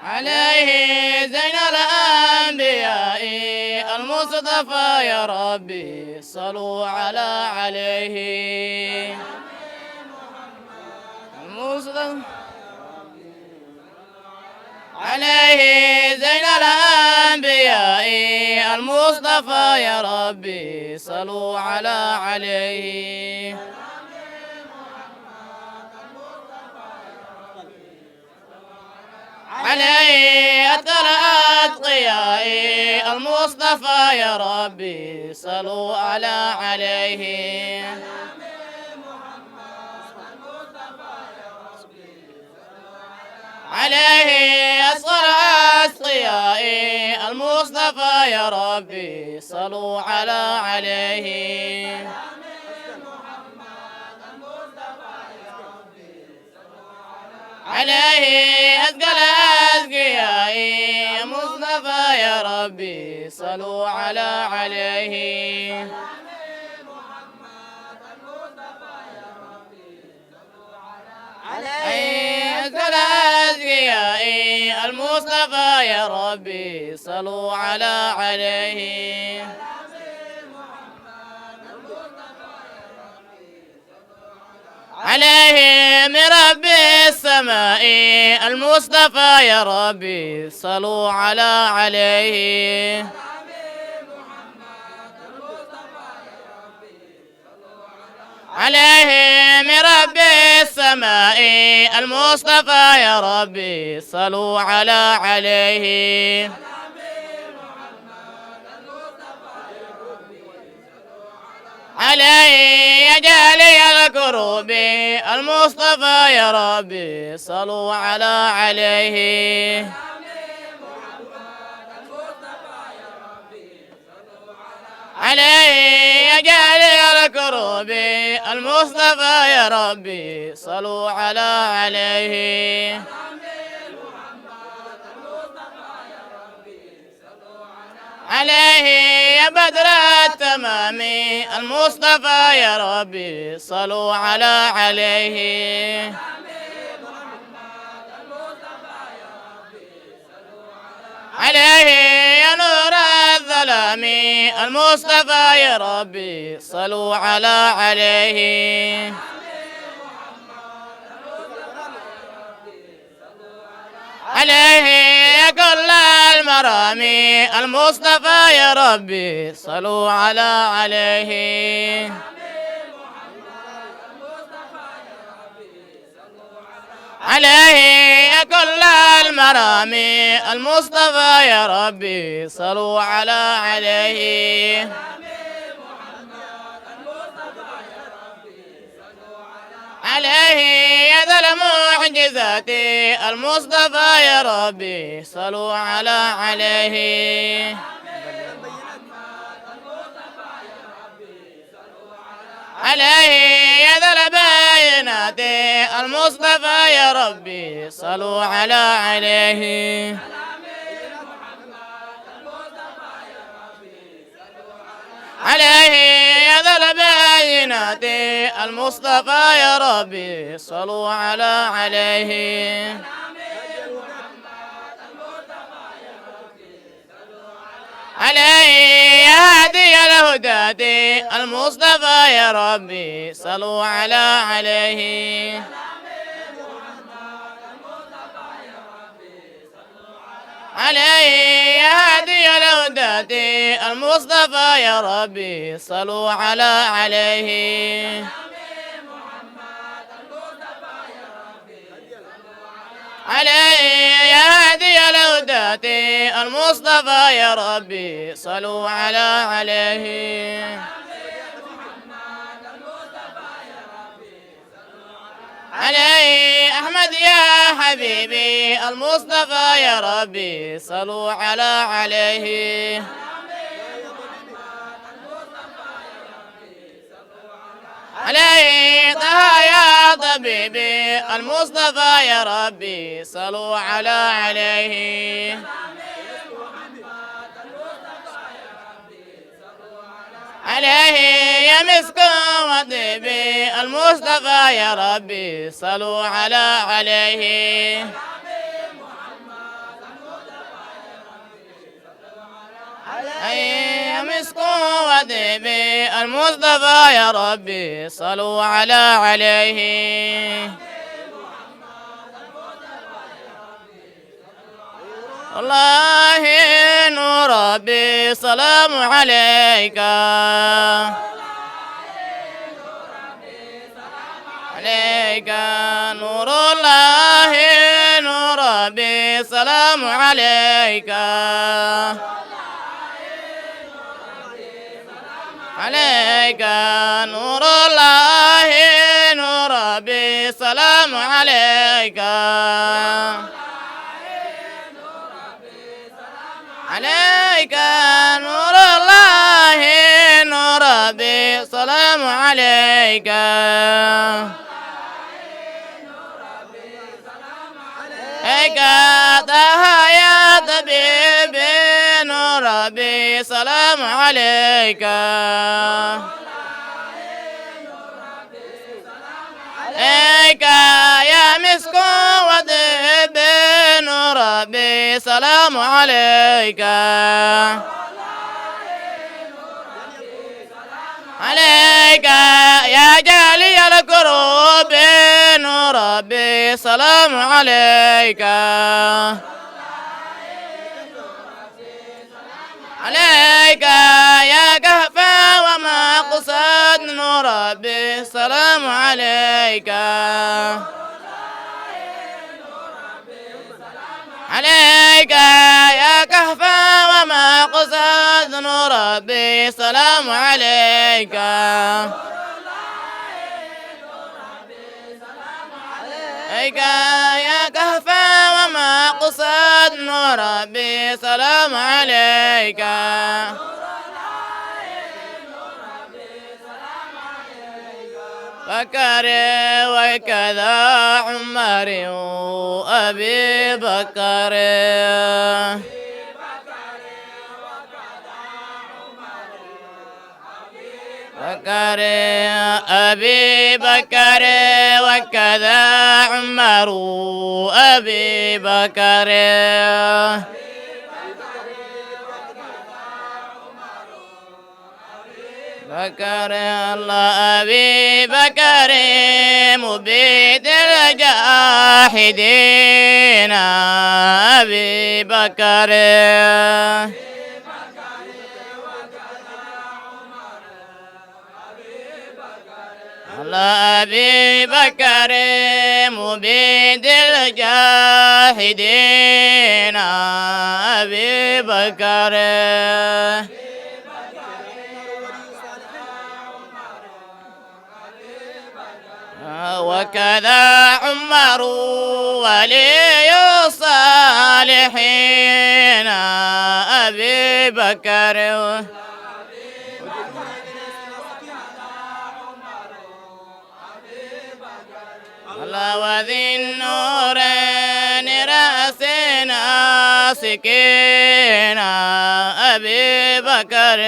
عليه زين الأنبياء المصطفى يا ربي صلوا عليه المصطفى عليه زين الأنبياء المصطفى يا ربي صلوا عليه عليه أتقى الأتقياء المصطفى يا ربي صلوا عليه عليه أسقى الأتقياء المصطفى يا ربي صلوا عليه عليه أثقل الأذكياء مصطفى يا ربي صلوا عليه عليه أثقل الأذكياء المصطفى يا ربي صلوا عليه عليه من رب السماء المصطفى يا ربي صلوا عليه عليه من رب السماء المصطفى يا ربي صلوا عليه عليه يا جالي الكروب المصطفى يا ربي صلوا عليه عليه يا جالي الكروب المصطفى يا ربي صلوا عليه عليه يا بدر التمام المصطفى يا ربي صلوا عليه عليه يا نور الظلام المصطفى يا ربي صلوا عليه عليه يا كل المرامي المصطفى يا ربي صلوا عليه عليه يا كل المرامي المصطفى يا ربي صلوا عليه عليه يا ذا المعجزات المصطفى يا ربي صلوا عليه عليه يا ذا البينات المصطفى يا ربي صلوا عليه عليه يا ذا البينات المصطفى يا ربي صلوا عليه عليه يا هادي الهداة المصطفى يا ربي صلوا عليه عليه يا هادي الهداة المصطفى يا ربي صلوا عليه عليه يا هادي الهداة المصطفى يا ربي صلوا عليه عليه أحمد يا حبيبي المصطفى يا ربي صلوا عليه عليه طه يا طبيبي المصطفى يا ربي صلوا عليه عليه يا مسك وطيبي المصطفى يا ربي صلوا عليه أي مسك وذيب المصطفى يا ربي صلوا عليه والله نور ربي سلام عليك نور الله نور ربي سلام عليك نور الله نور ربي سلام عليك نور الله نور ربي سلام عليك طه يا طبيبي نور ربي سلام عليك يا مسك وطيب نور ربي سلام عليك يا جالي الكروب نور ربي سلام عليك يا كهفا وما قصد نور ربي سلام عليك يا كهفا وما قصد نور ربي سلام عليك يا كهفا وما قصد نور ربي سلام عليك بكر وكذا عمر وأبي بكر أبي بكر وكذا عمر أبي بكر الله أبي بكر مبيد الجاحدين أبي بكر الله أبي بكر مبيد الجاحدين أبي بكر وكذا عمر ولي الصالحين أبي بكر الله وذي النورين رأسنا سكينا أبي بكر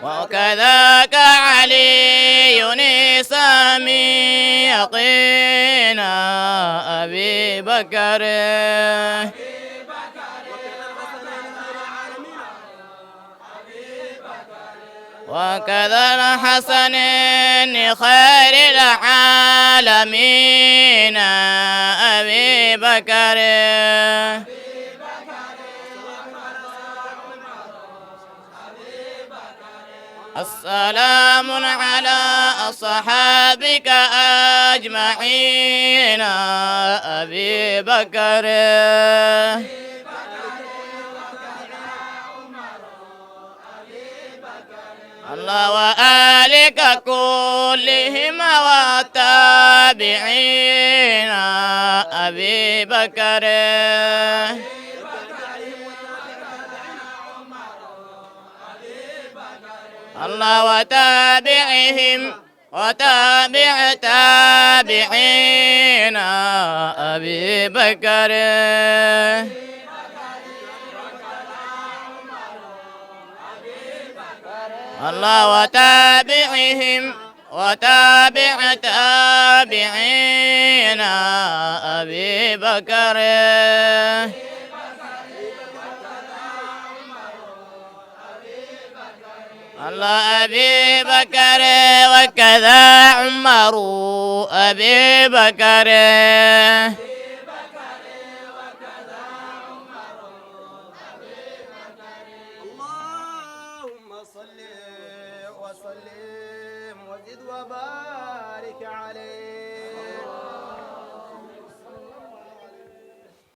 وكذاك علي سامي يقينا أبي بكر وكذا الحسن خير العالمين أبي بكر السلام على أصحابك أجمعين أبي بكر الله وآلك كلهم والتابعين أبي بكر الله وتابع تابعين أبي بكر الله وتابع تابعين أبي بكر الله أبي بكر وكذا عمر أبي بكر اللهم صل وسلم وزد وبارك عليه